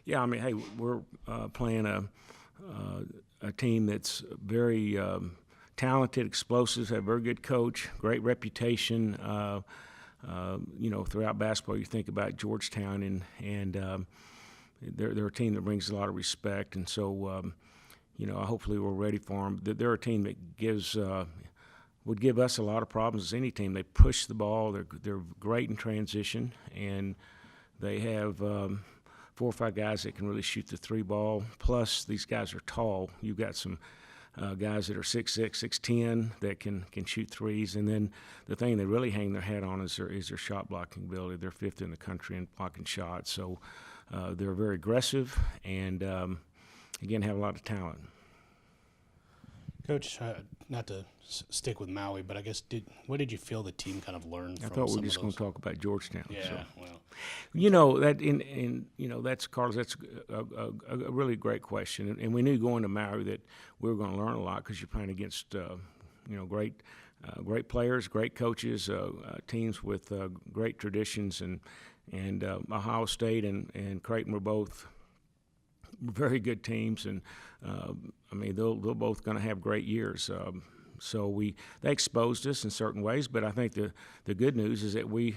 Yeah, I mean, hey, we're playing a team that's very talented, explosive, have a very good coach, great reputation. Throughout basketball, you think about Georgetown, and they're a team that brings a lot of respect, and so hopefully we're ready for them. They're a team that would give us a lot of problems as any team. They push the ball. They're great in transition, and they have 4 or 5 guys that can really shoot the three ball. Plus, these guys are tall. You've got some guys that are 6'6", 6'10", that can shoot threes. And then the thing they really hang their hat on is their shot blocking ability. They're 5th in the country in blocking shots. So they're very aggressive and, again, have a lot of talent. Coach, not to stick with Maui, but I guess what did you feel the team kind of learned? I thought we were just going to talk about Georgetown. Yeah, so. well, That's Carlos. That's a really great question, and we knew going to Maui that we were going to learn a lot because you're playing against great players, great coaches, teams with great traditions, and Ohio State and Creighton were both very good teams, and they're both going to have great years. So they exposed us in certain ways, but I think the good news is that we,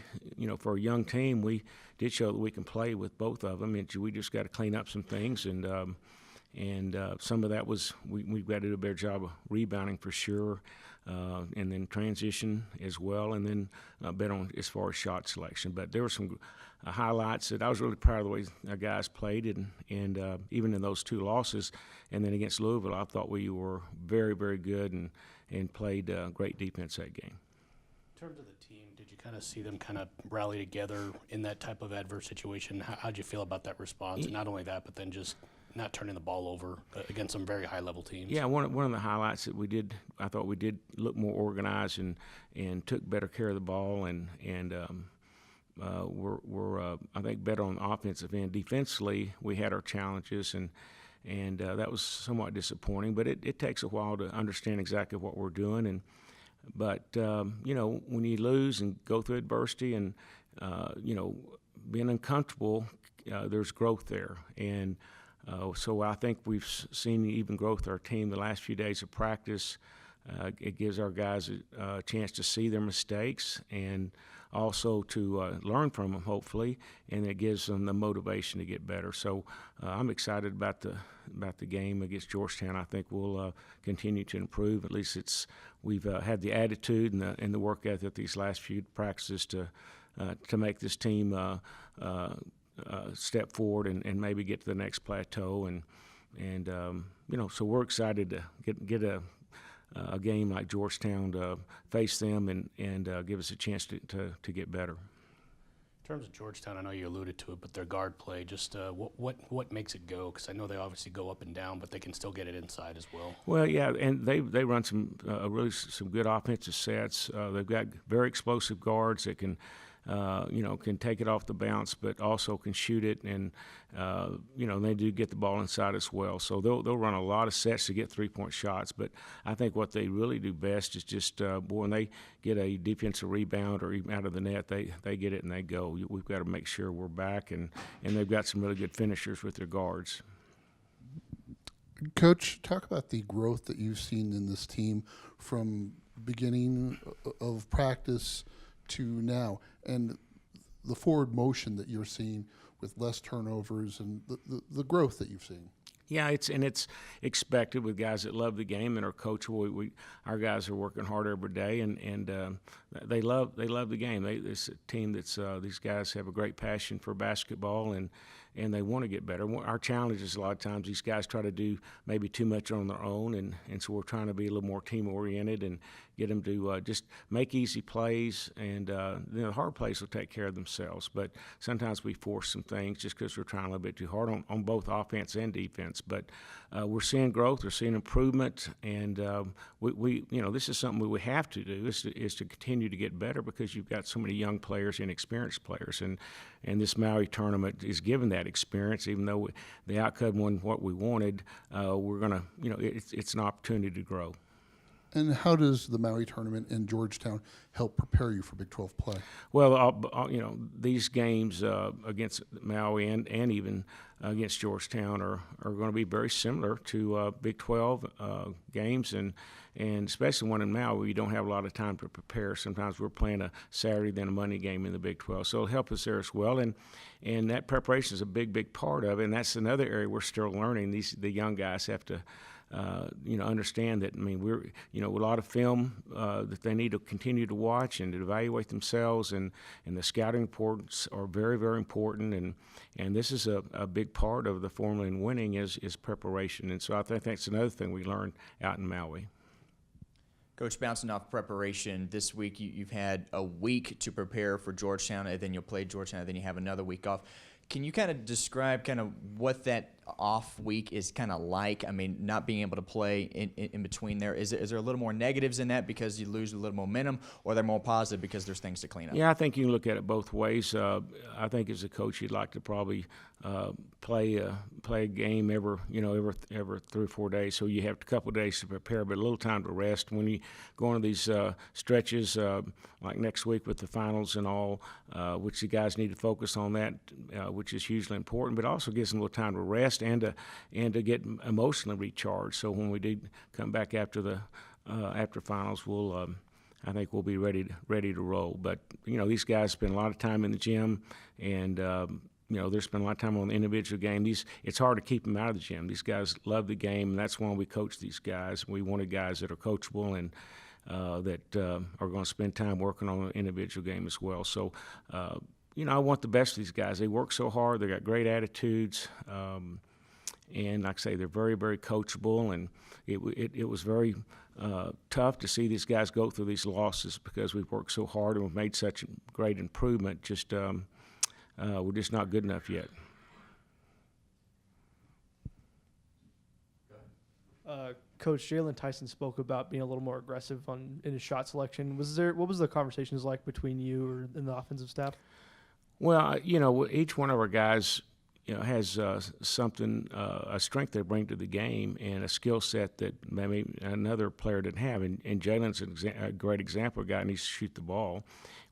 for a young team, we did show that we can play with both of them, and we just got to clean up some things, and some of that was we've got to do a better job of rebounding for sure, and then transition as well, and then better on as far as shot selection. But there were some highlights that I was really proud of the way our guys played, and even in those 2 losses, and then against Louisville, I thought we were very, very good and played great defense that game. In terms of the team, did you kind of see them kind of rally together in that type of adverse situation? How'd you feel about that response? And not only that, but then just not turning the ball over against some very high-level teams. Yeah, one of the highlights that I thought we did look more organized and took better care of the ball, and we're I think better on the offensive end. Defensively, we had our challenges, and that was somewhat disappointing. But it takes a while to understand exactly what we're doing, but when you lose and go through adversity and being uncomfortable, there's growth there, and so I think we've seen even growth in our team the last few days of practice. It gives our guys a chance to see their mistakes and also to learn from them, hopefully, and it gives them the motivation to get better. So I'm excited about the game against Georgetown. I think we'll continue to improve. At least we've had the attitude and the work ethic these last few practices to make this team step forward and maybe get to the next plateau. And so we're excited to get a game like Georgetown to face them and give us a chance to get better. In terms of Georgetown, I know you alluded to it, but their guard play, just what makes it go? Because I know they obviously go up and down, but they can still get it inside as well. Well, yeah, and they run some good offensive sets. They've got very explosive guards that can take it off the bounce, but also can shoot it, and they do get the ball inside as well. So they'll run a lot of sets to get 3-point shots. But I think what they really do best is just when they get a defensive rebound or even out of the net, they get it and they go. We've got to make sure we're back, and they've got some really good finishers with their guards. Coach, talk about the growth that you've seen in this team from beginning of practice to now, and the forward motion that you're seeing with less turnovers and the growth that you've seen. Yeah, it's expected with guys that love the game and are coachable. Our guys are working hard every day, and they love the game. It's a team that's these guys have a great passion for basketball, and they want to get better. Our challenge is a lot of times these guys try to do maybe too much on their own, and so we're trying to be a little more team-oriented and get them to just make easy plays, and the hard plays will take care of themselves. But sometimes we force some things just because we're trying a little bit too hard on both offense and defense. But we're seeing growth, we're seeing improvement, and this is something we have to do is to continue to get better because you've got so many young players and experienced players, and this Maui tournament is giving that experience. Even though the outcome wasn't what we wanted, we're gonna, it's an opportunity to grow. And how does the Maui tournament in Georgetown help prepare you for Big 12 play? Well, these games against Maui and even against Georgetown are going to be very similar to Big 12 games, and especially one in Maui, you don't have a lot of time to prepare. Sometimes we're playing a Saturday, then a Monday game in the Big 12, so it'll help us there as well. And that preparation is a big part of it, and that's another area we're still learning. The young guys have to understand that. I mean, we're a lot of film that they need to continue to watch and to evaluate themselves, and the scouting reports are very important, and this is a big part of the formula in winning is preparation, and so I think that's another thing we learned out in Maui. Coach, bouncing off preparation, this week you've had a week to prepare for Georgetown, and then you'll play Georgetown, and then you have another week off. Can you kind of describe kind of what that off week is kind of like? I mean, not being able to play in between there. Is there a little more negatives in that because you lose a little momentum, or they're more positive because there's things to clean up? Yeah, I think you can look at it both ways. I think as a coach, you'd like to probably play a game every 3 or 4 days, so you have a couple of days to prepare, but a little time to rest. When you go into these stretches, like next week with the finals and all, which the guys need to focus on that, which is hugely important, but also gives them a little time to rest and to get emotionally recharged. So when we do come back after finals, I think we'll be ready to roll. But these guys spend a lot of time in the gym, and they're spending a lot of time on the individual game. It's hard to keep them out of the gym. These guys love the game, and that's why we coach these guys. We wanted guys that are coachable and that are going to spend time working on an individual game as well. So, I want the best of these guys. They work so hard. They got great attitudes, and like I say, they're very coachable. And it was very tough to see these guys go through these losses because we've worked so hard and we've made such great improvement. We're just not good enough yet. Coach Jalen Tyson spoke about being a little more aggressive in his shot selection. What was the conversations like between you and the offensive staff? Well, each one of our guys, has something, a strength they bring to the game and a skill set that maybe another player didn't have. And Jalen's a great example of a guy who needs to shoot the ball.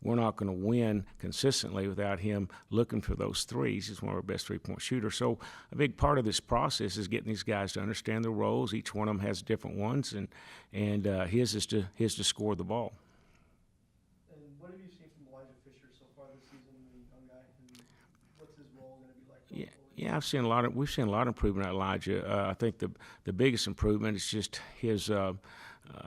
We're not going to win consistently without him looking for those threes. He's one of our best three-point shooters. So a big part of this process is getting these guys to understand their roles. Each one of them has different ones, and his is to score the ball. And what have you seen from Elijah Fisher so far this season, the young guy? And what's his role going to be like going forward? Yeah, we've seen a lot of improvement out of Elijah. I think the biggest improvement is just his.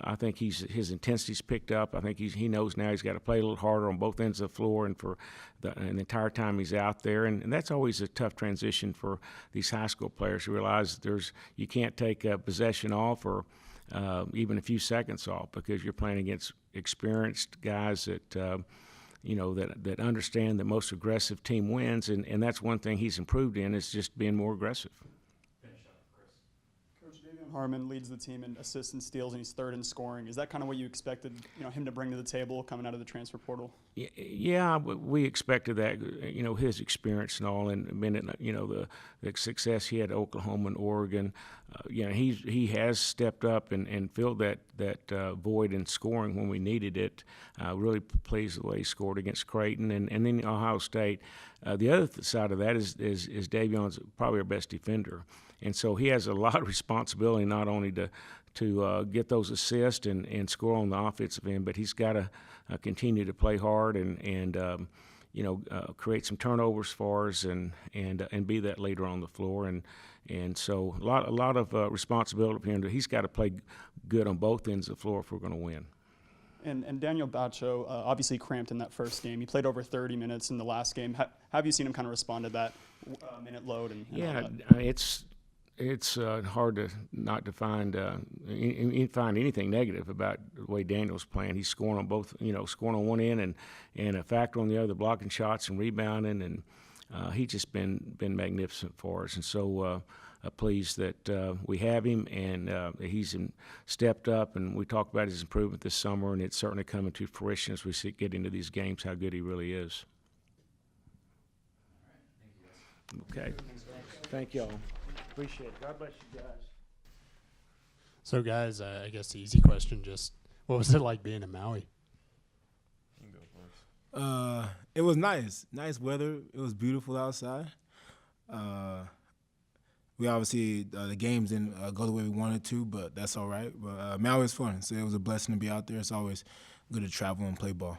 I think his intensity's picked up. I think he knows now he's got to play a little harder on both ends of the floor and for the entire time he's out there. And that's always a tough transition for these high school players to realize you can't take a possession off or even a few seconds off because you're playing against experienced guys that that understand the most aggressive team wins, and that's one thing he's improved in is just being more aggressive. Harmon leads the team in assists and steals, and he's third in scoring. Is that kind of what you expected, him to bring to the table coming out of the transfer portal? Yeah, we expected that. His experience and all, and the success he had at Oklahoma and Oregon. He has stepped up and filled that void in scoring when we needed it. Really pleased the way he scored against Creighton and then Ohio State. The other side of that is Davion's probably our best defender. And so he has a lot of responsibility not only to get those assists and score on the offensive end, but he's got to continue to play hard and create some turnovers for us and be that leader on the floor. And so a lot of responsibility for him. He's got to play good on both ends of the floor if we're going to win. And Daniel Bacho obviously cramped in that first game. He played over 30 minutes in the last game. Have you seen him kind of respond to that minute load? And all that? It's hard to not to find anything negative about the way Daniel's playing. He's scoring on both, scoring on one end and a factor on the other, blocking shots and rebounding, and he's just been magnificent for us. And so pleased that we have him, and he's stepped up. And we talked about his improvement this summer, and it's certainly coming to fruition as we get into these games how good he really is. Okay, thank you all. Appreciate it. God bless you guys. So, guys, I guess the easy question, just what was it like being in Maui? You can go first. It was nice. Nice weather. It was beautiful outside. We obviously, the games didn't go the way we wanted to, but that's all right. But Maui was fun, so it was a blessing to be out there. It's always good to travel and play ball.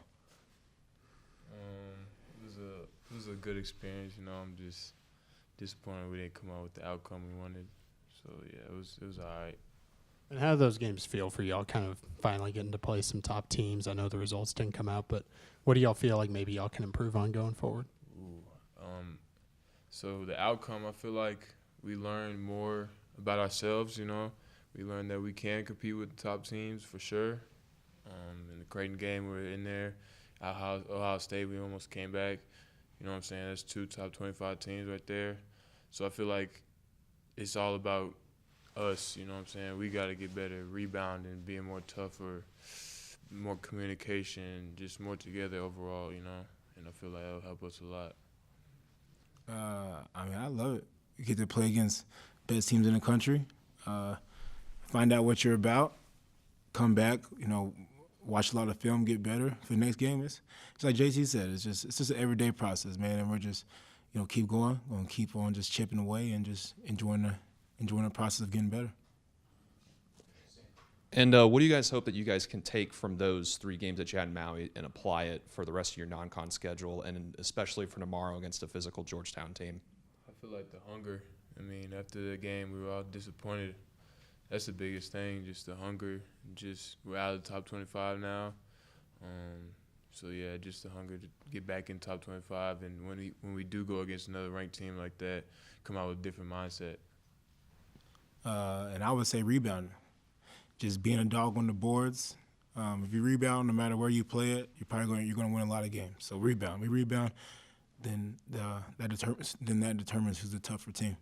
It was a good experience. You know, I'm just disappointed we didn't come out with the outcome we wanted. So yeah, it was all right. And how do those games feel for y'all, kind of finally getting to play some top teams? I know the results didn't come out, but what do y'all feel like maybe y'all can improve on going forward? So the outcome, I feel like we learned more about ourselves. You know, we learned that we can compete with the top teams for sure. In the Creighton game, we were in there. Ohio State, we almost came back. You know what I'm saying? That's 2 top 25 teams right there. So I feel like it's all about us, you know what I'm saying? We got to get better, rebounding, being more tougher, more communication, just more together overall, you know? And I feel like that'll help us a lot. I love it. You get to play against best teams in the country, find out what you're about, come back, you know, watch a lot of film, get better for the next game. It's like JT said, it's just an everyday process, man, and we're just, you know, keep going, keep on just chipping away and just enjoying the process of getting better. And what do you guys hope that you guys can take from those 3 games that you had in Maui and apply it for the rest of your non-con schedule, and especially for tomorrow against a physical Georgetown team? I feel like the hunger. I mean, after the game, we were all disappointed. That's the biggest thing, just the hunger. Just we're out of the top 25 now. So, yeah, just the hunger to get back in top 25. And when we do go against another ranked team like that, come out with a different mindset. And I would say rebounding. Just being a dog on the boards. If you rebound, no matter where you play it, you're going to win a lot of games. So rebound. We rebound, then that determines who's the tougher team.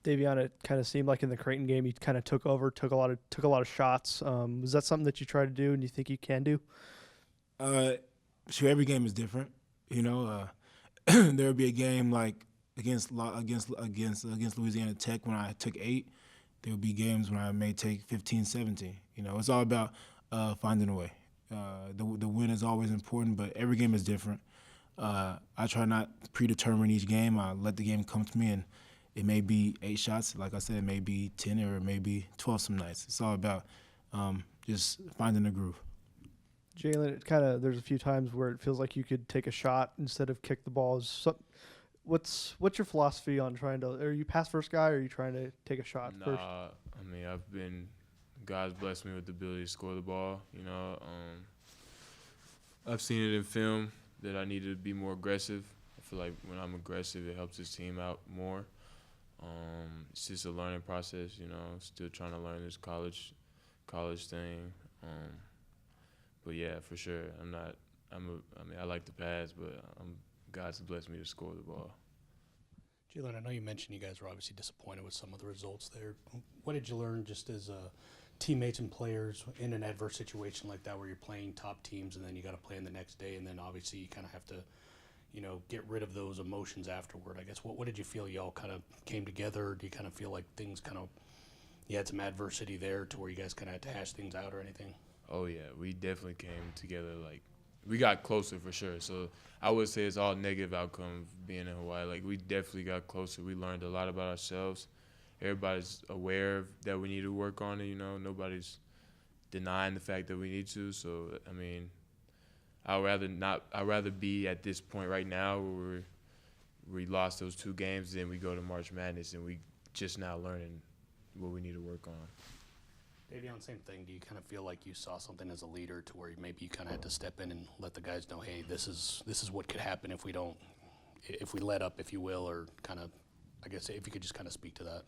Davion, it kind of seemed like in the Creighton game you kind of took over, took a lot of shots. Was that something that you tried to do and you think you can do? Sure, every game is different. You know, there would be a game like against Louisiana Tech when I took 8. There would be games when I may take 15, 17. You know, it's all about finding a way. The win is always important, but every game is different. I try not to predetermine each game. I let the game come to me, and it may be 8 shots. Like I said, it may be 10 or it may be 12 some nights. It's all about just finding the groove. Jalen, there's a few times where it feels like you could take a shot instead of kick the ball. What's your philosophy on are you pass first guy or are you trying to take a shot first? I mean, God's blessed me with the ability to score the ball, you know. I've seen it in film that I need to be more aggressive. I feel like when I'm aggressive, it helps this team out more. It's just a learning process, you know. Still trying to learn this college thing. But yeah, for sure, I like to pass, but God's blessed me to score the ball. Jalen, I know you mentioned you guys were obviously disappointed with some of the results there. What did you learn just as teammates and players in an adverse situation like that where you're playing top teams and then you got to play in the next day and then obviously you kind of have to, you know, get rid of those emotions afterward? I guess what did you feel y'all kind of came together? Or do you kind of feel like things you had some adversity there to where you guys kind of had to hash things out or anything? Oh, yeah, we definitely came together. Like, we got closer for sure. So I would say it's all negative outcome being in Hawaii. Like, we definitely got closer. We learned a lot about ourselves. Everybody's aware that we need to work on it, you know. Nobody's denying the fact that we need to. So, I mean, I'd rather be at this point right now where we lost those 2 games, then we go to March Madness and we just now learning what we need to work on. Davion, same thing. Do you kind of feel like you saw something as a leader to where maybe you kind of had to step in and let the guys know, hey, this is what could happen if we let up, if you will, or kind of, I guess if you could just kind of speak to that.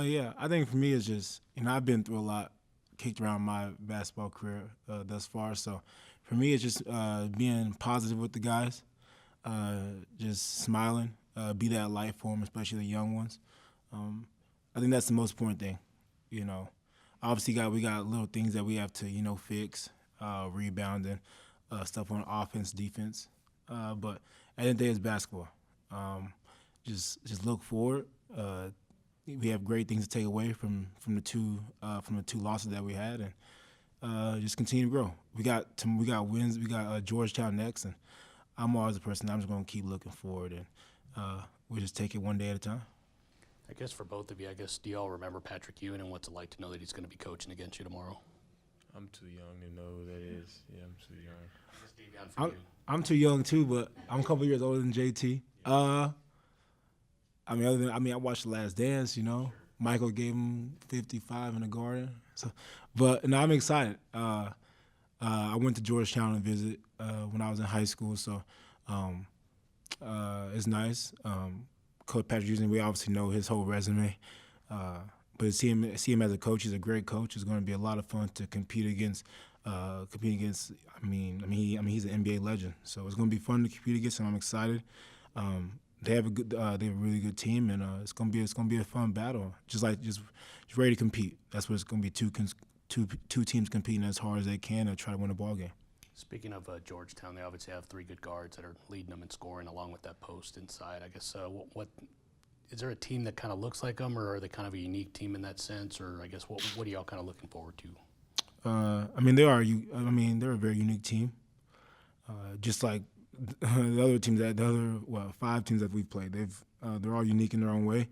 Yeah, I think for me it's just, you know, I've been through a lot, kicked around my basketball career thus far. So for me it's just being positive with the guys, just smiling, be that light for them, especially the young ones. I think that's the most important thing, you know. Obviously, we got little things that we have to, you know, fix, rebounding, stuff on offense, defense. But at the end of the day, it's basketball. Just look forward, you we have great things to take away from the two losses that we had, and just continue to grow. We got wins. We got Georgetown next, and I'm always a person. I'm just going to keep looking forward, and we'll just take it one day at a time. I guess for both of you, do y'all remember Patrick Ewing and what's it like to know that he's going to be coaching against you tomorrow? I'm too young to know who that is. Yeah, I'm too young. I'm too young too, but I'm a couple years older than JT. I watched The Last Dance. You know, Michael gave him 55 in the Garden. So, but no, I'm excited. I went to Georgetown to visit when I was in high school, so it's nice. Coach Patrick Ewing, we obviously know his whole resume, but see him as a coach. He's a great coach. It's going to be a lot of fun to compete against. He's an NBA legend, so it's going to be fun to compete against him. I'm excited. They have a really good team, and it's going to be a fun battle. Just ready to compete. That's what it's going to be. Two teams competing as hard as they can to try to win a ball game. Speaking of Georgetown, they obviously have 3 good guards that are leading them in scoring, along with that post inside. I guess what is there a team that kind of looks like them, or are they kind of a unique team in that sense? Or I guess what are y'all kind of looking forward to? They're a very unique team. Just like the other teams, the other 5 teams that we've played, they're all unique in their own way.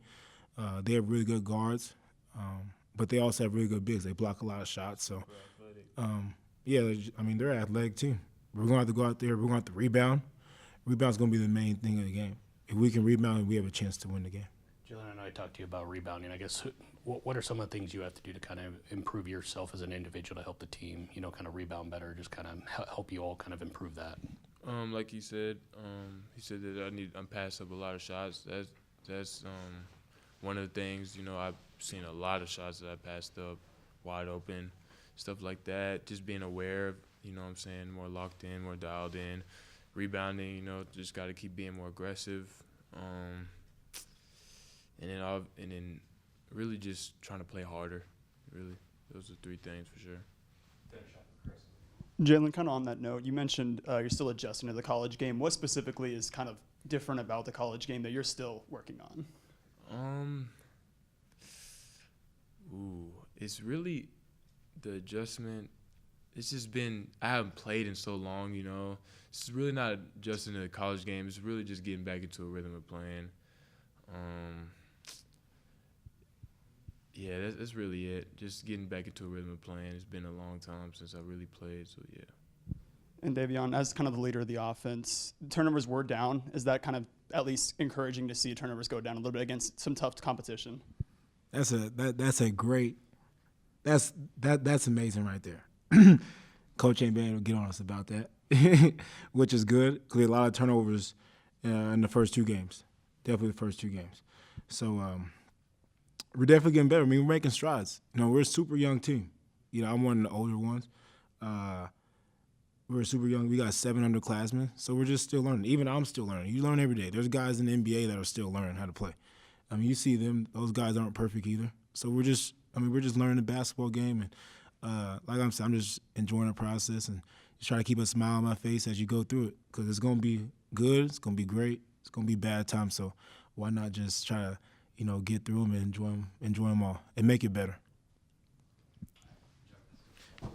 They have really good guards, but they also have really good bigs. They block a lot of shots. So, they're an athletic team. We're going to have to go out there. We're going to have to rebound. Rebound's going to be the main thing of the game. If we can rebound, we have a chance to win the game. Jalen, I know I talked to you about rebounding. I guess what are some of the things you have to do to kind of improve yourself as an individual to help the team, kind of rebound better, just kind of help you all kind of improve that? Like he said that I'm passing up a lot of shots. That's one of the things. I've seen a lot of shots that I passed up, wide open, stuff like that. Just being aware of, more locked in, more dialed in. Rebounding, just got to keep being more aggressive. And then really just trying to play harder. Really, those are 3 things for sure. Jalen, kind of on that note, you mentioned you're still adjusting to the college game. What specifically is kind of different about the college game that you're still working on? It's really the adjustment. It's just been, I haven't played in so long, It's really not adjusting to the college game. It's really just getting back into a rhythm of playing. That's really it. Just getting back into a rhythm of playing. It's been a long time since I really played, so yeah. And Davion, as kind of the leader of the offense, turnovers were down. Is that kind of at least encouraging to see turnovers go down a little bit against some tough competition? That's amazing right there. Coach ain't been able to get on us about that, which is good because a lot of turnovers in the first 2 games, definitely the first 2 games. So we're definitely getting better. We're making strides. We're a super young team. I'm one of the older ones. We're super young. We got 7 underclassmen, so we're just still learning. Even I'm still learning. You learn every day. There's guys in the NBA that are still learning how to play. You see them; those guys aren't perfect either. So we're just learning the basketball game, and like I'm saying, I'm just enjoying the process and just try to keep a smile on my face as you go through it, because it's gonna be good, it's gonna be great, it's gonna be bad times. So why not just try to get through them and enjoy them all and make it better.